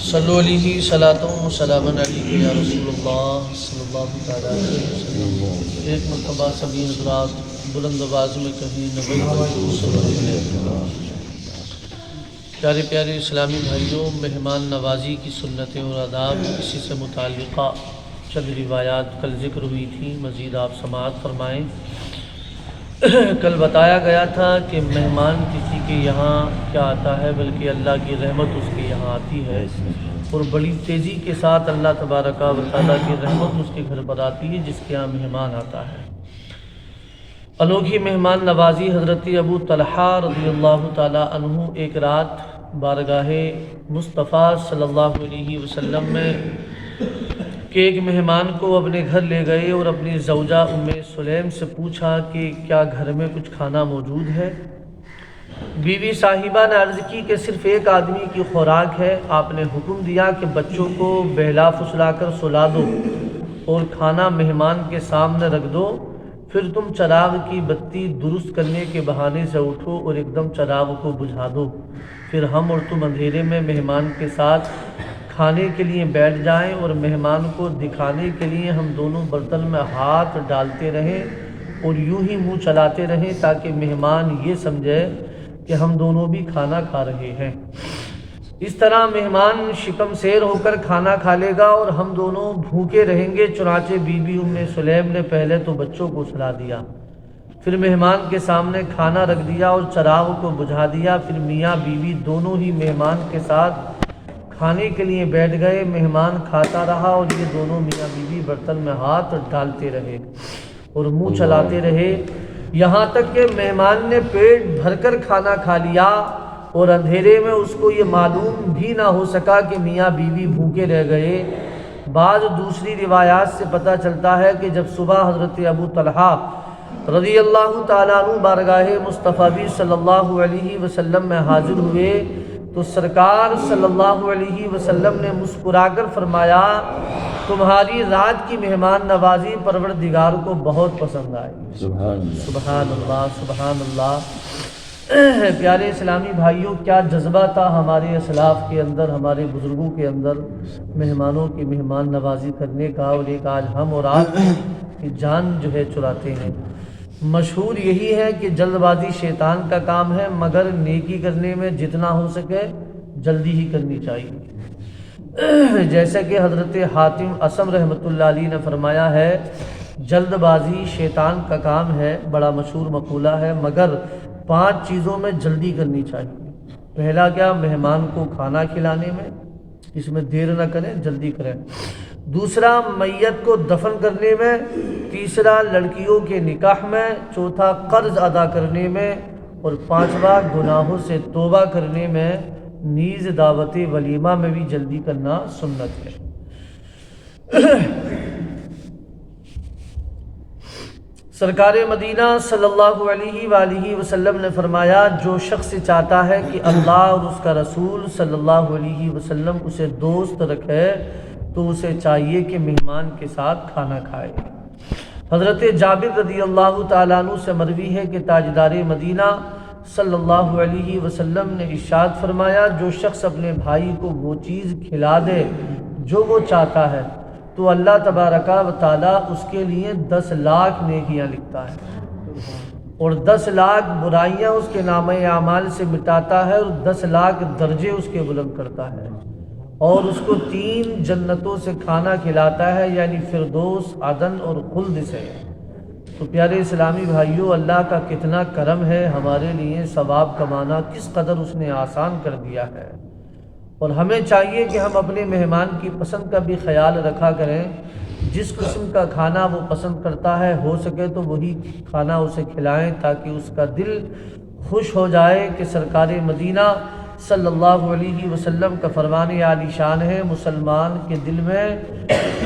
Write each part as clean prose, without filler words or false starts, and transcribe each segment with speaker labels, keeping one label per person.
Speaker 1: صلو علیہ صلاۃ و سلام علیہ یا رسول اللہ صلی اللہ تعالیٰ علیہ وسلم۔ ایک مرتبہ سبھی حضرات بلند آواز میں کہیں نبی صلی اللہ علیہ وسلم۔ پیارے پیارے اسلامی بھائیوں، مہمان نوازی کی سنتیں اور آداب، اسی سے متعلقہ چند روایات کل ذکر ہوئی تھی، مزید آپ سماعت فرمائیں۔ کل بتایا گیا تھا کہ مہمان کسی کے یہاں کیا آتا ہے بلکہ اللہ کی رحمت اس کے یہاں آتی ہے، اور بڑی تیزی کے ساتھ اللہ تبارک و تعالیٰ کی رحمت اس کے گھر پر آتی ہے جس کے یہاں مہمان آتا ہے۔ انوکھی مہمان نوازی حضرت ابو طلحہ رضی اللہ تعالیٰ عنہ ایک رات بارگاہ مصطفیٰ صلی اللہ علیہ وسلم میں کہ ایک مہمان کو اپنے گھر لے گئے اور اپنی زوجہ ام سلیم سے پوچھا کہ کیا گھر میں کچھ کھانا موجود ہے؟ بیوی صاحبہ نے عرض کی کہ صرف ایک آدمی کی خوراک ہے۔ آپ نے حکم دیا کہ بچوں کو بہلا پھسلا کر سلا دو اور کھانا مہمان کے سامنے رکھ دو، پھر تم چراغ کی بتی درست کرنے کے بہانے سے اٹھو اور ایک دم چراغ کو بجھا دو، پھر ہم اور تم اندھیرے میں مہمان کے ساتھ کھانے کے لیے بیٹھ جائیں اور مہمان کو دکھانے کے لیے ہم دونوں برتن میں ہاتھ ڈالتے رہیں اور یوں ہی منہ چلاتے رہیں تاکہ مہمان یہ سمجھے کہ ہم دونوں بھی کھانا کھا رہے ہیں۔ اس طرح مہمان شکم سیر ہو کر کھانا کھا لے گا اور ہم دونوں بھوکے رہیں گے۔ چنانچہ بی بی ام سلیم نے پہلے تو بچوں کو سلا دیا، پھر مہمان کے سامنے کھانا رکھ دیا اور چراغ کو بجھا دیا، پھر میاں بیوی دونوں ہی مہمان کے ساتھ کھانے کے لیے بیٹھ گئے۔ مہمان کھاتا رہا اور یہ دونوں میاں بیوی برتن میں ہاتھ ڈالتے رہے اور منہ چلاتے رہے، یہاں تک کہ مہمان نے پیٹ بھر کر کھانا کھا لیا اور اندھیرے میں اس کو یہ معلوم بھی نہ ہو سکا کہ میاں بیوی بھوکے رہ گئے۔ بعض دوسری روایات سے پتہ چلتا ہے کہ جب صبح حضرت ابو طلحہ رضی اللہ تعالیٰ عنہ بارگاہ مصطفیٰ صلی اللہ علیہ وسلم میں حاضر ہوئے تو سرکار صلی اللہ علیہ وسلم نے مسکرا کر فرمایا، تمہاری رات کی مہمان نوازی پروردگار کو بہت پسند آئی۔ سبحان اللہ، سبحان اللہ۔ پیارے اسلامی بھائیوں، کیا جذبہ تھا ہمارے اسلاف کے اندر، ہمارے بزرگوں کے اندر مہمانوں کی مہمان نوازی کرنے کا، اور ایک آج ہم اور آپ کی جان جو ہے چراتے ہیں۔ مشہور یہی ہے کہ جلد بازی شیطان کا کام ہے، مگر نیکی کرنے میں جتنا ہو سکے جلدی ہی کرنی چاہیے۔ جیسا کہ حضرت حاتم اسم رحمۃ اللہ علیہ نے فرمایا ہے، جلد بازی شیطان کا کام ہے، بڑا مشہور مقولہ ہے، مگر 5 چیزوں میں جلدی کرنی چاہیے۔ پہلا کیا؟ مہمان کو کھانا کھلانے میں، اس میں دیر نہ کریں، جلدی کریں۔ دوسرا میت کو دفن کرنے میں، تیسرا لڑکیوں کے نکاح میں، چوتھا قرض ادا کرنے میں، اور 5واں گناہوں سے توبہ کرنے میں، نیز دعوت ولیمہ میں بھی جلدی کرنا سنت ہے۔ سرکار مدینہ صلی اللہ علیہ وآلہ وسلم نے فرمایا، جو شخص چاہتا ہے کہ اللہ اور اس کا رسول صلی اللہ علیہ وسلم اسے دوست رکھے تو اسے چاہیے کہ مہمان کے ساتھ کھانا کھائے۔ حضرت جابر رضی اللہ تعالیٰ عنہ سے مروی ہے کہ تاجدار مدینہ صلی اللہ علیہ وسلم نے ارشاد فرمایا، جو شخص اپنے بھائی کو وہ چیز کھلا دے جو وہ چاہتا ہے تو اللہ تبارک و تعالیٰ اس کے لیے 10 لاکھ نیکیاں لکھتا ہے، اور 10 لاکھ برائیاں اس کے نامہ اعمال سے مٹاتا ہے، اور 10 لاکھ درجے اس کے بلند کرتا ہے، اور اس کو 3 جنتوں سے کھانا کھلاتا ہے، یعنی فردوس، عدن اور خلد سے۔ تو پیارے اسلامی بھائیوں، اللہ کا کتنا کرم ہے، ہمارے لیے ثواب کمانا کس قدر اس نے آسان کر دیا ہے، اور ہمیں چاہیے کہ ہم اپنے مہمان کی پسند کا بھی خیال رکھا کریں۔ جس قسم کا کھانا وہ پسند کرتا ہے، ہو سکے تو وہی کھانا اسے کھلائیں تاکہ اس کا دل خوش ہو جائے کہ سرکار مدینہ صلی اللہ علیہ وسلم کا فرمان عالی شان ہے، مسلمان کے دل میں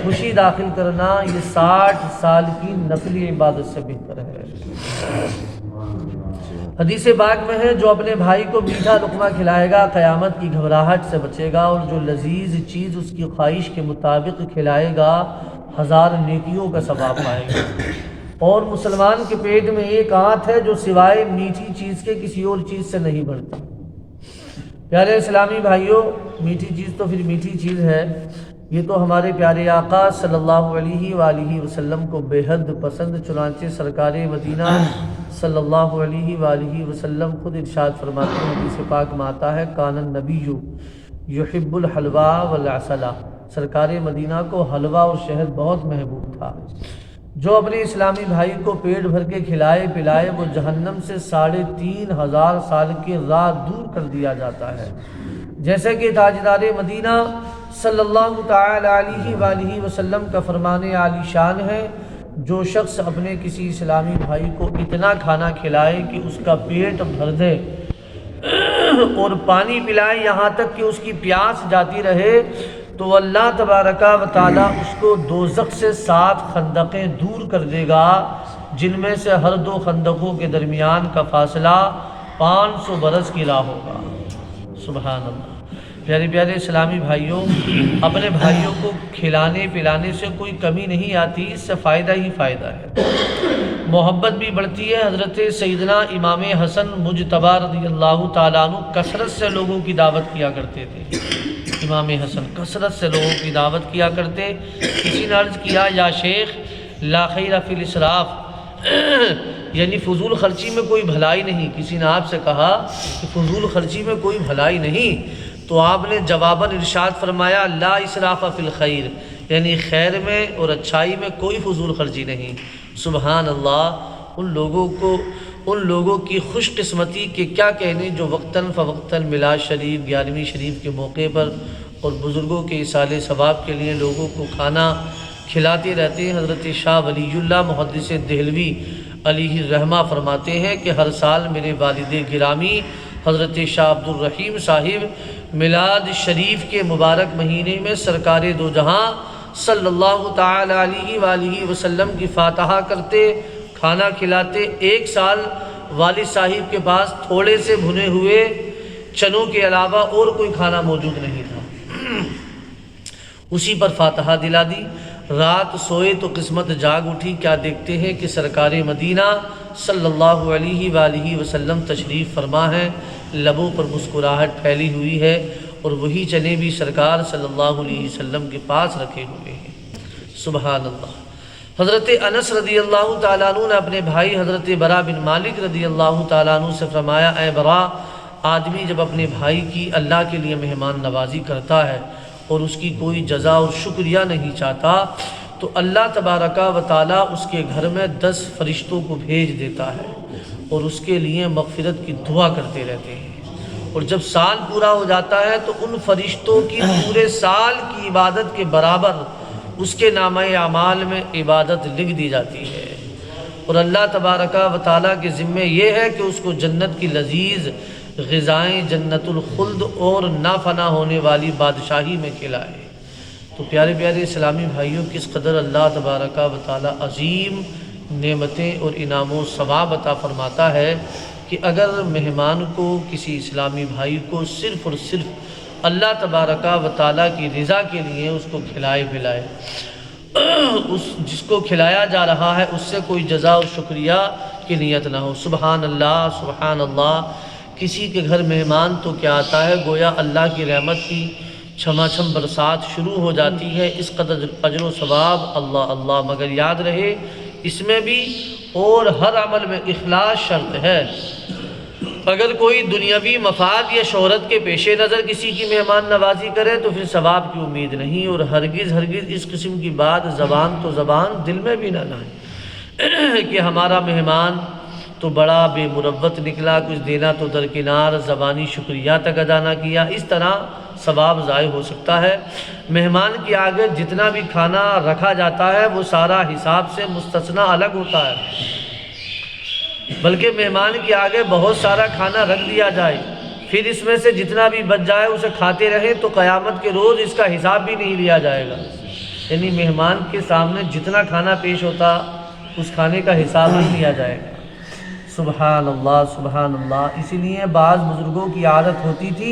Speaker 1: خوشی داخل کرنا یہ 60 سال کی نفلی عبادت سے بہتر ہے۔ حدیث پاک میں ہے، جو اپنے بھائی کو میٹھا لقمہ کھلائے گا قیامت کی گھبراہٹ سے بچے گا، اور جو لذیذ چیز اس کی خواہش کے مطابق کھلائے گا 1000 نیکیوں کا ثواب پائے گا۔ اور مسلمان کے پیٹ میں ایک آنت ہے جو سوائے میٹھی چیز کے کسی اور چیز سے نہیں بڑھتی۔ پیارے اسلامی بھائیوں، میٹھی چیز تو پھر میٹھی چیز ہے، یہ تو ہمارے پیارے آقا صلی اللہ علیہ وآلہ وسلم کو بے حد پسند، چنانچہ سرکار مدینہ صلی اللہ علیہ وآلہ وسلم خود ارشاد فرماتے ہیں، حدیث پاک میں آتا ہے، کان النبی یحب الحلوہ والعسل، سرکار مدینہ کو حلوہ اور شہد بہت محبوب تھا۔ جو اپنے اسلامی بھائی کو پیٹ بھر کے کھلائے پلائے وہ جہنم سے 3500 سال کی راہ دور کر دیا جاتا ہے۔ جیسے کہ تاجدار مدینہ صلی اللہ تعالی علیہ وآلہ وسلم کا فرمان عالی شان ہے، جو شخص اپنے کسی اسلامی بھائی کو اتنا کھانا کھلائے کہ اس کا پیٹ بھر دے اور پانی پلائے یہاں تک کہ اس کی پیاس جاتی رہے، تو اللہ تبارکہ و تعالی اس کو دوزخ سے 7 خندقیں دور کر دے گا، جن میں سے ہر 2 خندقوں کے درمیان کا فاصلہ 500 برس کی راہ ہوگا۔ سبحان اللہ۔ پیارے پیارے اسلامی بھائیوں، اپنے بھائیوں کو کھلانے پلانے سے کوئی کمی نہیں آتی، اس سے فائدہ ہی فائدہ ہے، محبت بھی بڑھتی ہے۔ حضرت سیدنا امام حسن مجتبی رضی اللہ تعالیٰ عنہ کثرت سے لوگوں کی دعوت کیا کرتے تھے۔ امام حسن کثرت سے لوگوں کی دعوت کیا کرتے۔ کسی نے عرض کیا، یا شیخ لا خیر فی الاسراف، یعنی فضول خرچی میں کوئی بھلائی نہیں۔ کسی نے آپ سے کہا کہ فضول خرچی میں کوئی بھلائی نہیں، تو آپ نے جواباً ارشاد فرمایا، لا اسراف فی الخیر، یعنی خیر میں اور اچھائی میں کوئی فضول خرچی نہیں۔ سبحان اللہ۔ ان لوگوں کی خوش قسمتی کے کیا کہنے جو وقتاً فوقتاً میلاد شریف، 11ویں شریف کے موقع پر اور بزرگوں کے ایصال ثواب کے لیے لوگوں کو کھانا کھلاتے رہتے ہیں۔ حضرت شاہ ولی اللہ محدث دہلوی علیہ الرحمہ فرماتے ہیں کہ ہر سال میرے والد گرامی حضرت شاہ عبد الرحیم صاحب میلاد شریف کے مبارک مہینے میں سرکار دو جہاں صلی اللہ تعالی علیہ وآلہ وسلم کی فاتحہ کرتے، کھانا کھلاتے۔ ایک سال والد صاحب کے پاس تھوڑے سے بھنے ہوئے چنوں کے علاوہ اور کوئی کھانا موجود نہیں تھا، اسی پر فاتحہ دلا دی۔ رات سوئے تو قسمت جاگ اٹھی، کیا دیکھتے ہیں کہ سرکار مدینہ صلی اللہ علیہ وآلہ وسلم تشریف فرما ہے، لبوں پر مسکراہٹ پھیلی ہوئی ہے، اور وہی چنے بھی سرکار صلی اللہ علیہ وسلم کے پاس رکھے ہوئے ہیں۔ سبحان اللہ۔ حضرت انس رضی اللہ تعالیٰ عنہ نے اپنے بھائی حضرت برا بن مالک رضی اللہ تعالیٰ عنہ سے فرمایا، اے برا، آدمی جب اپنے بھائی کی اللہ کے لیے مہمان نوازی کرتا ہے اور اس کی کوئی جزا اور شکریہ نہیں چاہتا، تو اللہ تبارکہ و تعالیٰ اس کے گھر میں 10 فرشتوں کو بھیج دیتا ہے اور اس کے لیے مغفرت کی دعا کرتے رہتے ہیں، اور جب سال پورا ہو جاتا ہے تو ان فرشتوں کی پورے سال کی عبادت کے برابر اس کے نامہ اعمال میں عبادت لکھ دی جاتی ہے، اور اللہ تبارکہ و تعالیٰ کے ذمے یہ ہے کہ اس کو جنت کی لذیذ غذائیں، جنت الخلد اور نافنا ہونے والی بادشاہی میں کھلائے۔ تو پیارے پیارے اسلامی بھائیوں، کس قدر اللہ تبارکہ و تعالیٰ عظیم نعمتیں اور انعام و ثواب عطا فرماتا ہے کہ اگر مہمان کو، کسی اسلامی بھائی کو صرف اور صرف اللہ تبارکہ و تعالیٰ کی رضا کے لیے اس کو کھلائے پلائے، جس کو کھلایا جا رہا ہے اس سے کوئی جزا اور شکریہ کی نیت نہ ہو۔ سبحان اللہ، سبحان اللہ۔ کسی کے گھر مہمان تو کیا آتا ہے، گویا اللہ کی رحمت کی چھما چھم برسات شروع ہو جاتی ہے، اس قدر اجر و ثواب اللہ اللہ۔ مگر یاد رہے اس میں بھی اور ہر عمل میں اخلاص شرط ہے۔ اگر کوئی دنیاوی مفاد یا شہرت کے پیش نظر کسی کی مہمان نوازی کرے تو پھر ثواب کی امید نہیں، اور ہرگز اس قسم کی بات زبان تو زبان دل میں بھی نہ لائیں کہ ہمارا مہمان تو بڑا بے مروت نکلا، کچھ دینا تو درکنار، زبانی شکریہ تک ادا نہ کیا، اس طرح ثواب ضائع ہو سکتا ہے۔ مہمان کے آگے جتنا بھی کھانا رکھا جاتا ہے وہ سارا حساب سے مستثنی الگ ہوتا ہے، بلکہ مہمان کے آگے بہت سارا کھانا رکھ دیا جائے، پھر اس میں سے جتنا بھی بچ جائے اسے کھاتے رہیں تو قیامت کے روز اس کا حساب بھی نہیں لیا جائے گا۔ یعنی مہمان کے سامنے جتنا کھانا پیش ہوتا اس کھانے کا حساب نہیں لیا جائے گا۔ سبحان اللہ، سبحان اللہ۔ اسی لیے بعض بزرگوں کی عادت ہوتی تھی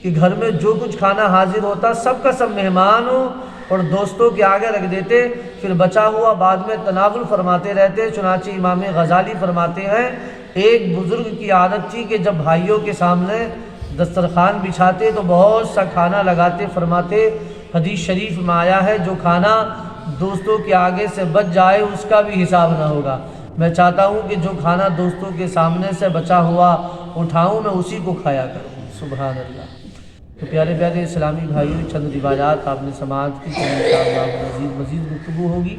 Speaker 1: کہ گھر میں جو کچھ کھانا حاضر ہوتا سب کا سب مہمان ہو اور دوستوں کے آگے رکھ دیتے، پھر بچا ہوا بعد میں تناول فرماتے رہتے۔ چنانچہ امام غزالی فرماتے ہیں، ایک بزرگ کی عادت تھی کہ جب بھائیوں کے سامنے دسترخوان بچھاتے تو بہت سا کھانا لگاتے، فرماتے حدیث شریف میں آیا ہے جو کھانا دوستوں کے آگے سے بچ جائے اس کا بھی حساب نہ ہوگا۔ میں چاہتا ہوں کہ جو کھانا دوستوں کے سامنے سے بچا ہوا اٹھاؤں میں اسی کو کھایا کروں۔ سبحان اللہ۔ تو پیارے پیارے اسلامی بھائیوں، چند روایات آپ نے سماعت کی، انشاءاللہ مزید گفتگو ہوگی۔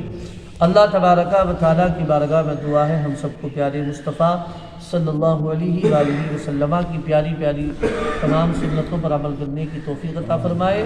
Speaker 1: اللہ تبارک و تعالیٰ کی بارگاہ میں دعا ہے ہم سب کو پیارے مصطفیٰ صلی اللہ علیہ وآلہ وسلم کی پیاری پیاری تمام سنتوں پر عمل کرنے کی توفیق عطا فرمائے۔